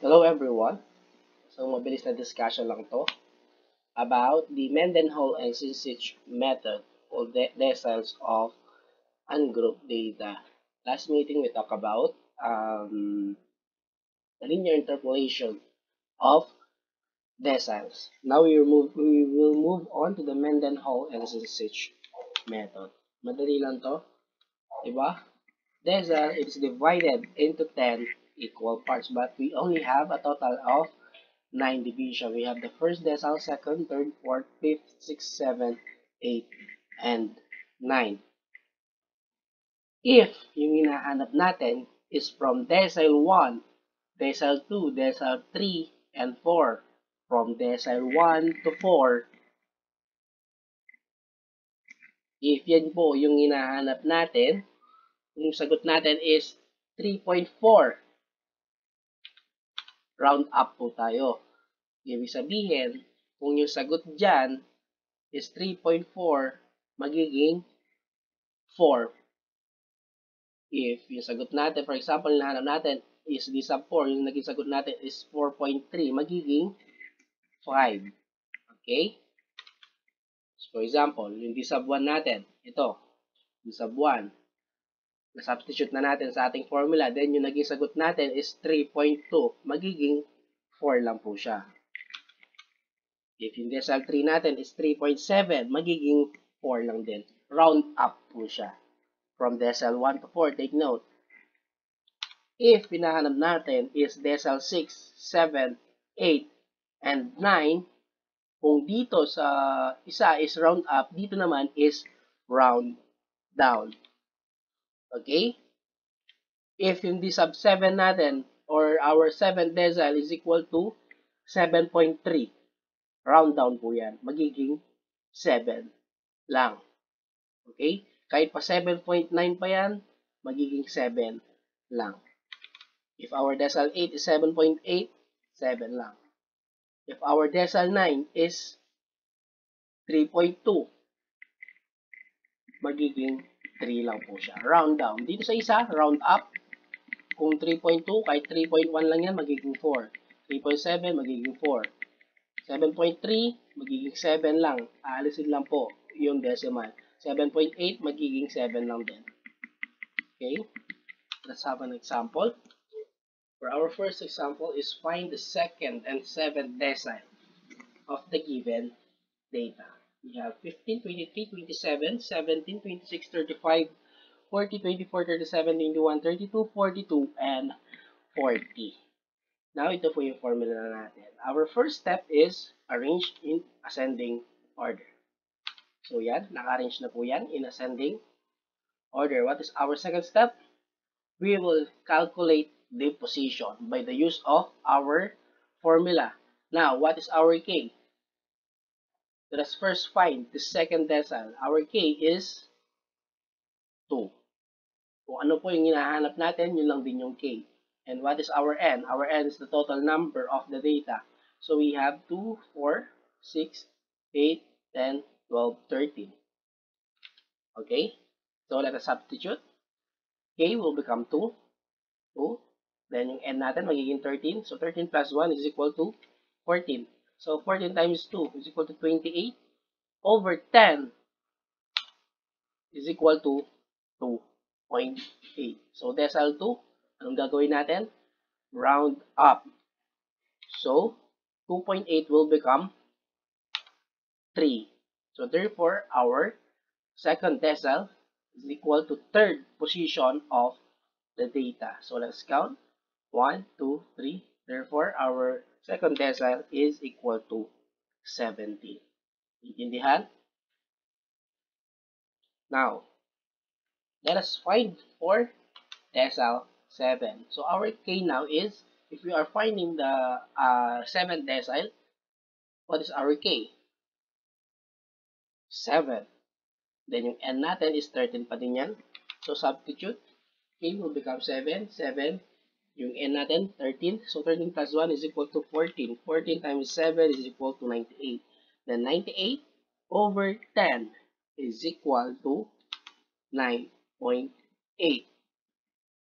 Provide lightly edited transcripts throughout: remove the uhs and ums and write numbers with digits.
Hello everyone. So mabilis na discussion lang to about the Mendenhall and Cziczek method or deciles of ungrouped data. Last meeting we talked about the linear interpolation of deciles. Now we will move on to the Mendenhall and Cziczek method. Madali lang to, diba? Decile is divided into 10 equal parts, but we only have a total of 9 division. We have the first decile, second, third, fourth, fifth, sixth, seventh, eighth, and 9. If yung hinahanap natin is from decile 1, decile 2, decile 3, and 4, from decile 1 to 4, if yan po yung hinahanap natin, yung sagot natin is 3.4. Round up po tayo. Ibig sabihin, kung yung sagot dyan is 3.4, magiging 4. If yung sagot natin, for example, hinahanap natin is D sub 4, yung naging sagot natin is 4.3, magiging 5. Okay? So, for example, yung D sub 1 natin, ito, D sub 1, na-substitute na natin sa ating formula, then yung naging sagot natin is 3.2, magiging 4 lang po siya. If yung decimal 3 natin is 3.7, magiging 4 lang din. Round up po siya. From decimal 1 to 4, take note. If pinahanap natin is decimal 6, 7, 8, and 9, kung dito sa isa is round up, dito naman is round down. Okay? If yung D sub 7 natin, or our 7th decimal is equal to 7.3, round down po yan. Magiging 7 lang. Okay? Kahit pa 7.9 pa yan, magiging 7 lang. If our decimal 8 is 7.8, 7 lang. If our decimal 9 is 3.2, magiging 3 lang po siya. Round down. Dito sa isa, round up. Kung 3.2, kahit 3.1 lang yan, magiging 4. 3.7, magiging 4. 7.3, magiging 7 lang. Aalisin lang po yung decimal. 7.8, magiging 7 lang din. Okay? Let's have an example. For our first example is find the second and seventh decile of the given data. We have 15, 23, 27, 17, 26, 35, 40, 24, 37, 21, 32, 42, and 40. Now, ito po yung formula na natin. Our first step is arrange in ascending order. So, yan. Naka-arrange na po yan in ascending order. What is our second step? We will calculate the position by the use of our formula. Now, what is our K? Let us first find the second decile. Our K is 2. Kung ano po yung hinahanap natin, yun lang din yung K. And what is our N? Our N is the total number of the data. So we have 2, 4, 6, 8, 10, 12, 13. Okay? So let us substitute. K will become 2. 2. Then yung N natin magiging 13. So 13 plus 1 is equal to 14. So 14 times 2 is equal to 28. Over 10 is equal to 2.8. So decimal 2, anong gagawin natin? Round up. So 2.8 will become 3. So therefore, our second decimal is equal to third position of the data. So let's count. 1, 2, 3. Therefore, our second decimal is equal to 17. Intindihan? Now, let us find for decimal 7. So our K now is, if we are finding the 7th decimal, what is our K? 7. Then yung N natin is 13 pa din yan. So substitute. K will become 7. 7. Yung N natin, 13. So 13 plus 1 is equal to 14. 14 times 7 is equal to 98. Then 98 over 10 is equal to 9.8.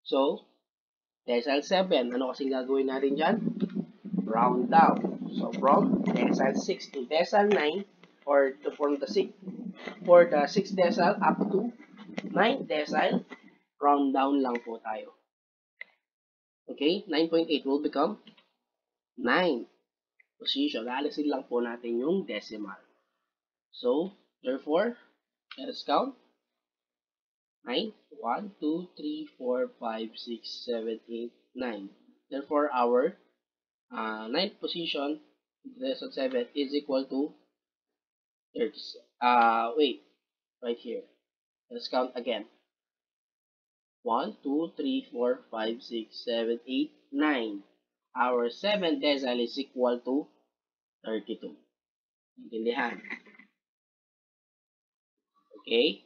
So, decimal 7. Ano kasing gagawin natin dyan? round down. So from decile 6 to decile 9, or from the 6 decile up to 9th decile, round down lang po tayo. Okay, 9.8 will become 9 position. Alisin lang po natin yung decimal. So, therefore, let us count. 9, 1, 2, 3, 4, 5, 6, 7, 8, 9. Therefore, our 9th position, decimal 7, is equal to 30. Right here. Let's count again. 1, 2, 3, 4, 5, 6, 7, 8, 9. Our 7th decile is equal to 32. Intindihan? Okay?